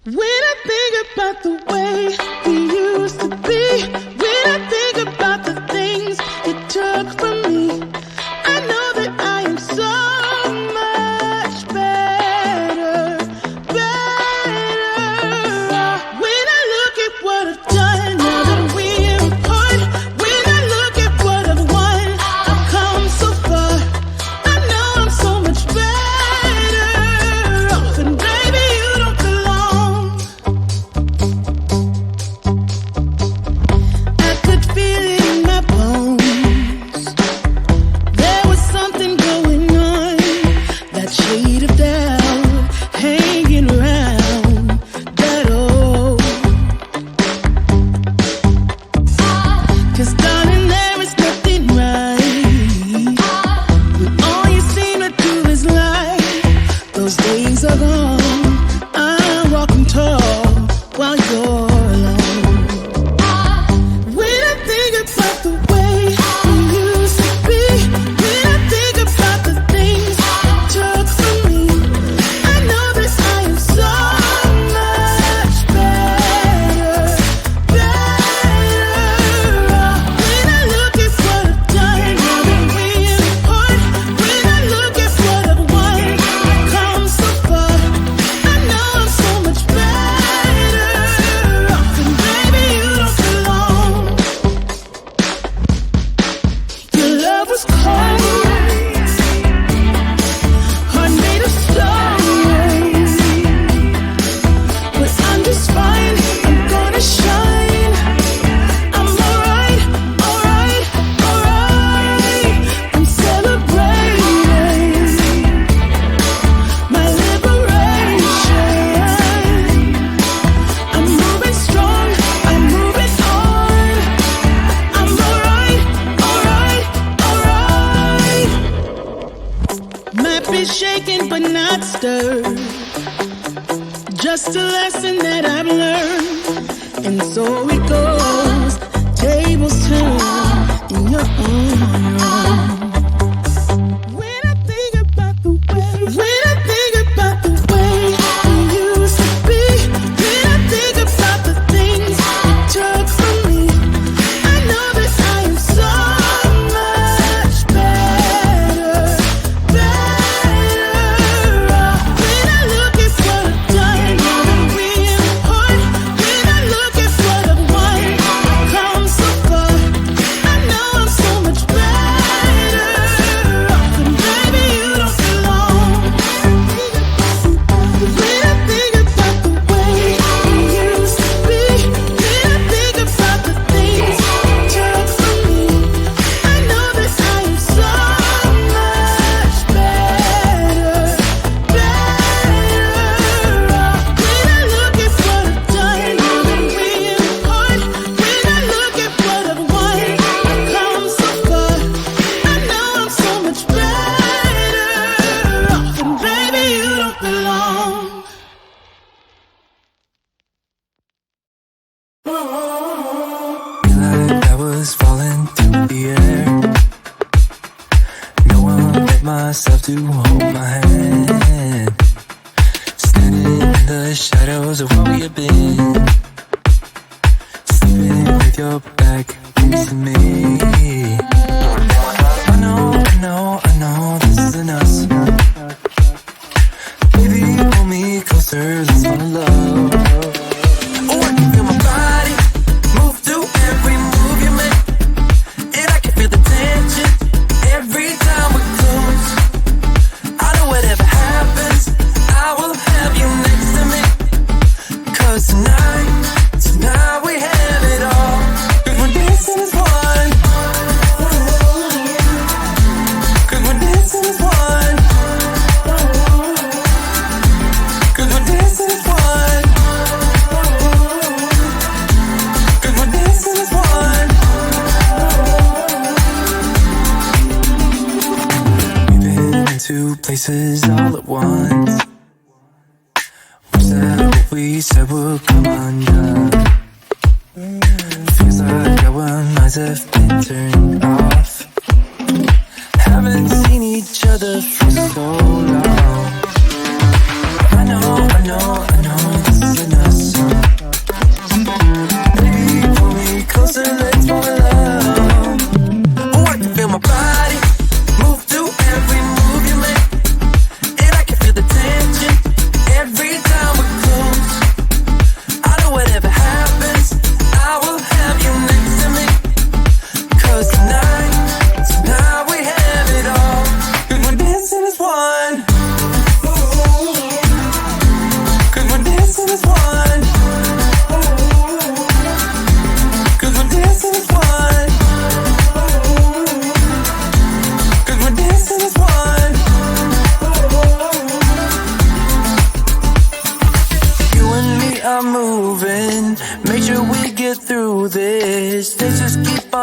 When I think about the way we used to be, when I think about the things you took from me, I know that I am so much better, better. When I look at what I've done, now that we're apart, when I look at what I've won, I've come so far. I know I'm so much better off, and baby, you don't belong. I could feel it in my bones. There was something going on, that shade of doubt hanging around that old. 'Cause darling, there is nothing right when all you seem to do is lie. Those days are gone. I'm walking tall while you're alone. When I think about the way we used to be, when I think about the things you took from me, I know that I am so much better, better. When I look at what I've done, now that we're apart, when I look at what I've won, I've come so far. I know I'm so much better off, and baby, you don't belong. Your love was cold, heart made of stone, but I'm just fine. I'm gonna shine. I'm alright, alright, alright. I'm celebrating my liberation. I'm moving strong, I'm moving on. I'm alright, alright, alright. Might be shaken but not stirred. Just a lesson that I've learned. And so it goes. Tables turn and you're on your own. When I think about the way, when I think about the way we used to be, when I think about the things you took from me, I know that I am so much better, better. When I look at what I've done, now that we're apart, when I look at what I've won, I've come so far. I know I'm so much better off, and baby, you don't belong. When I think about the way we used to be, when I think about the things you took from me, I know that I am so much better, better off. When I look at what I've done, now that we're apart, when I look at what I've won, I've come so far. I know I'm so much better off, and baby, you don't belong. Like I was falling through the air. No one but myself to hold my hand. Standing in the shadows of where we have been. Sleeping with your back against me. I know this isn't us. Baby, pull me closer, let's fall in love. Oh, I can feel my body move to every move you make, and I can feel the tension every time we're close. I know whatever happens, I will have you next to me. 'Cause tonight we have it all. 'Cause we're dancing as one. 'Cause we're dancing as one. 'Cause we're dancing as one. 'Cause we're dancing as one. We've been in two places all at once. Was that what we said would come undone? Feels like our minds have been turned off. Haven't seen each other for so long. I know this is enough.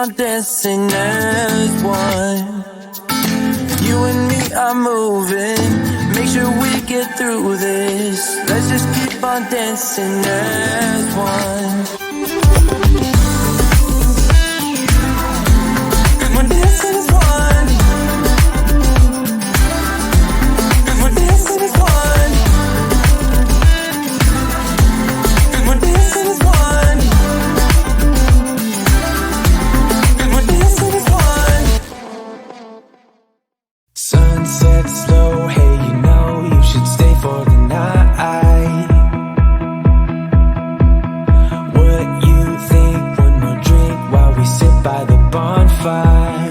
on dancing as one. You and me are moving, make sure we get through this. Let's just keep on dancing as one. And we're dancing as one. And we're dancing as one. And we're dancing as one. And we're dancing as one. Sunset slow, hey, you know you should stay for the night. What you think? One more drink while we sit by the bonfire.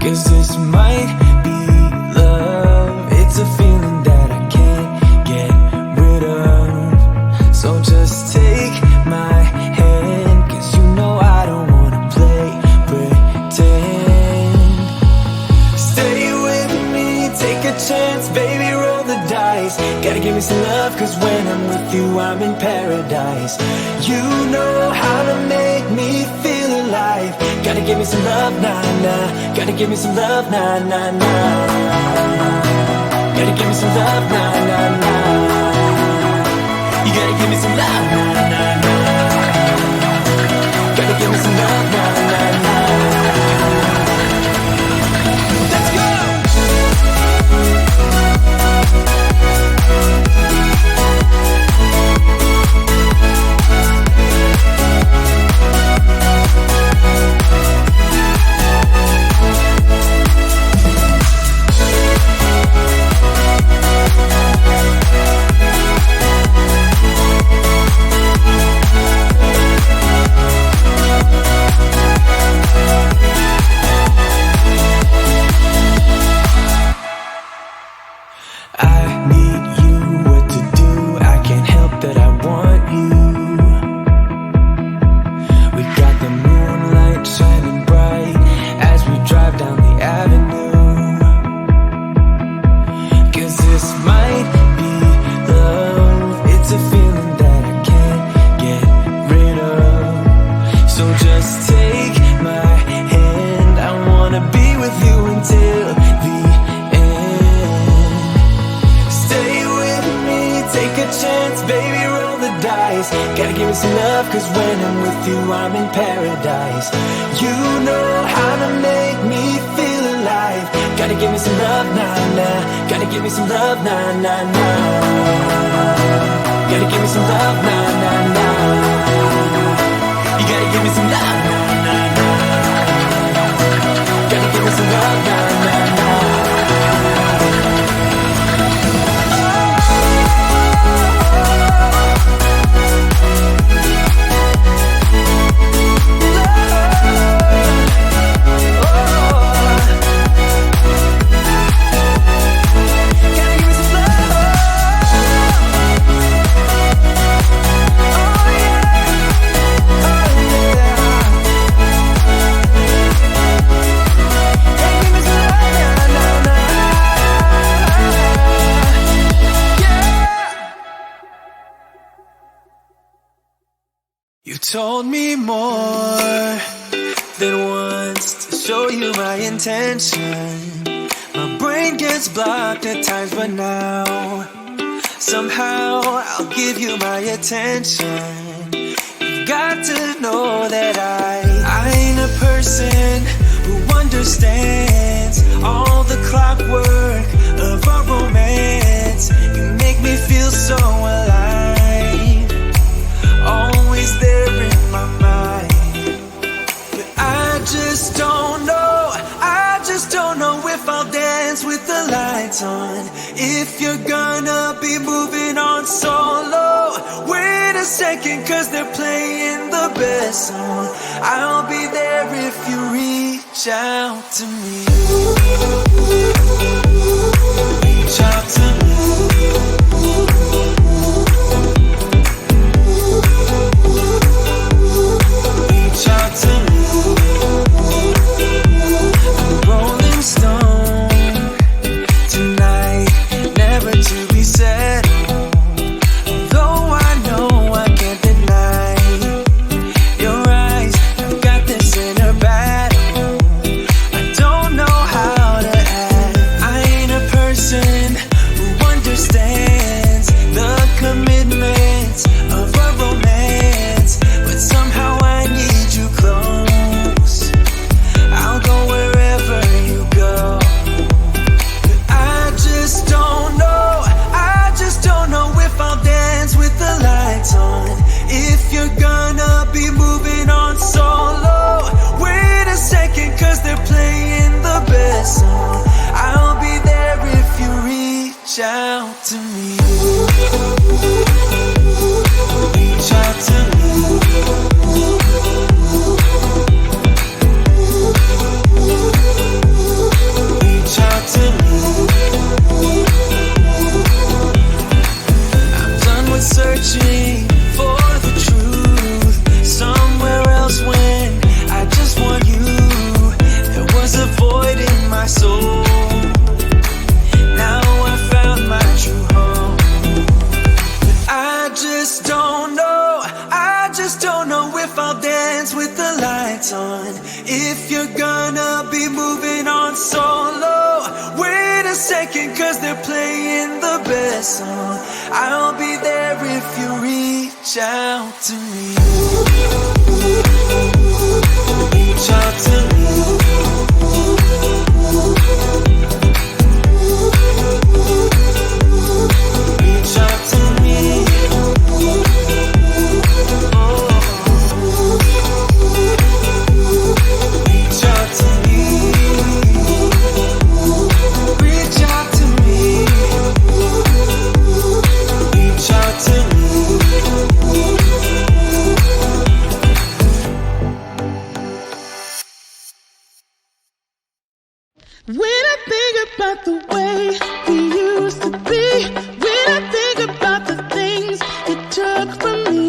'Cause this might be love. It's a feeling that I can't get rid of. So just take my hand, 'cause you know I don't wanna play pretend. Stay with me, take a chance, baby, roll the dice. Gotta give me some love, 'cause when I'm with you, I'm in paradise. You know how to make me feel alive. Gotta give me some love, nah, nah. Gotta give me some love, nah, nah, nah. Gotta give me some love, nah, nah, nah. You gotta give me some love, nah, nah, nah. Gotta give me some love, nah, nah, nah. Let's go! I need you, what to do, I can't help that I want you. We got the moonlight shining bright as we drive down the avenue. 'Cause this might be love, it's a feeling that I can't get rid of. So just take my hand, I wanna be with you until the end. Stay with me, take a chance, baby, roll the dice. Gotta give me some love, 'cause when I'm with you, I'm in paradise. You know how to make me feel alive. Gotta give me some love, nah, nah. Gotta give me some love, nah, nah, nah. Gotta give me some love, nah, nah, nah. You gotta give me some love, nah, nah, nah. Gotta give me some love, nah, nah, nah. You told me more than once to show you my intention. My brain gets blocked at times, but now somehow I'll give you my attention. You've got to know that I ain't a person who understands all the clockwork of our romance. You make me feel so alive, always there in my mind. But I just don't know if I'll dance with the lights on. If you're gonna be moving on solo, wait a second, 'cause they're playing the best song. I'll be there if you reach out to me. Reach out to me. Reach out to me. I'm a rolling stone tonight, never to be settled. Though I know I can't deny your eyes have gonna be moving on solo. Wait a second, cause they're playing the best song. I'll be there if you reach out to me. Reach out to me. Reach out to me. Reach out to me. Reach out to me. Reach out to me. When I think about the way we used to be, when I think about the things you took from me,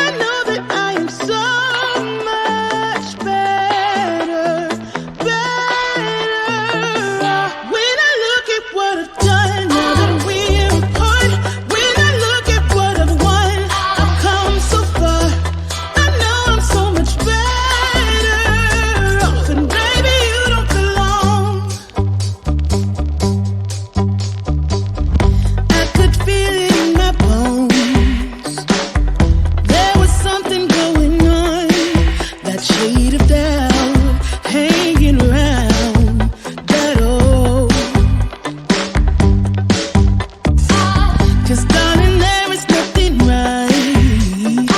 I know that I am so much better, better. When I look at what I've done, now that we're apart, when I look at what I've won, I've come so far. I know I'm so much better off, and baby, you don't belong. I could feel it in my bones. There was something going on, that shade of doubt hanging around that old. 'Cause darling, there is nothing right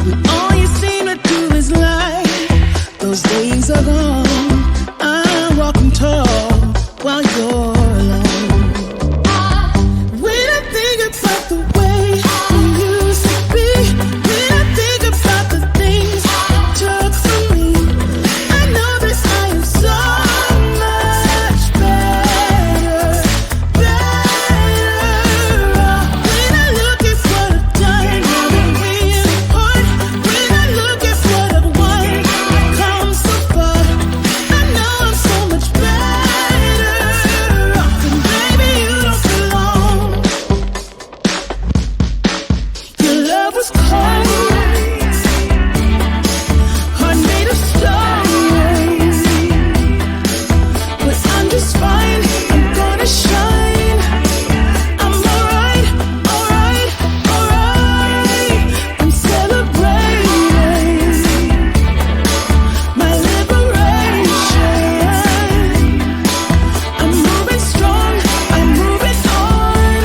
when all you seem to do is lie. Those days are gone. I'm walking tall while you're alone. When I think about the way we used to be, when I think about the things you took from me, I know that I am so much better, better. When I look at what I've done, now that we're apart, when I look at what I've won, I've come so far. I know I'm so much better off, and baby, you don't belong. Your love was cold, heart made of stone, but I'm just fine. I'm gonna shine. I'm alright, alright, alright. I'm celebrating my liberation. I'm moving strong, I'm moving on.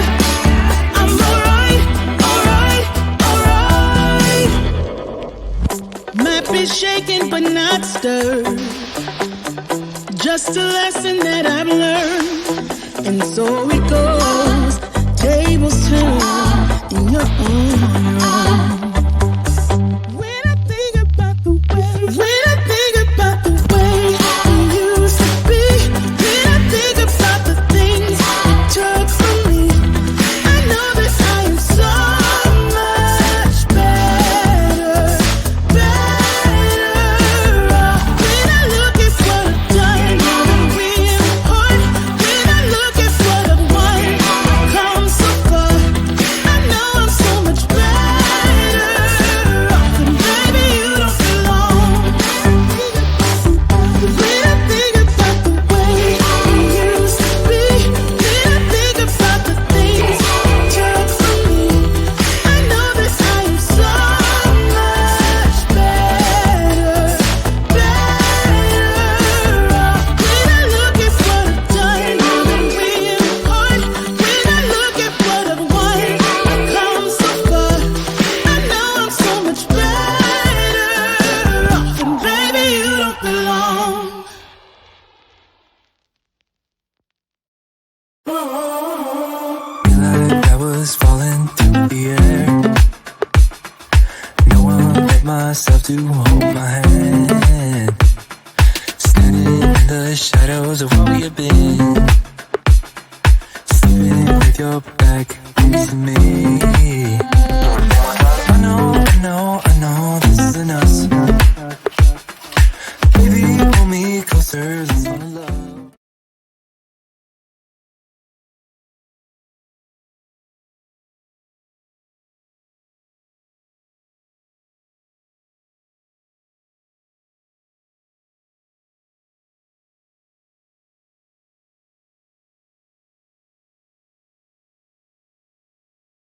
I'm alright, alright, alright. Might be shaken but not stirred. Just a lesson that I've learned. And so it goes. Tables turn and you're on your own. When I think about the way, when I think about the way we used to be, when I think about the things you took from me, I know that I am so much better, better. When I look at what I've done, now that we're apart, when I look at what I've won, I've come so far. I know I'm so much better off, and baby, you don't belong. When I think about the way we used to be, when I think about the things you took from me, I know that I am so much better, better off. When I look at what I've done, now that we're apart, when I look at what I've won, I've come so far. I know I'm so much better off, and baby, you don't belong. Feel like I was falling through the air. No one but myself to hold my hand. Standing in the shadows of where we have been. Sleeping with your back facing me. I know this isn't us. Baby, pull me closer, let's fall in love.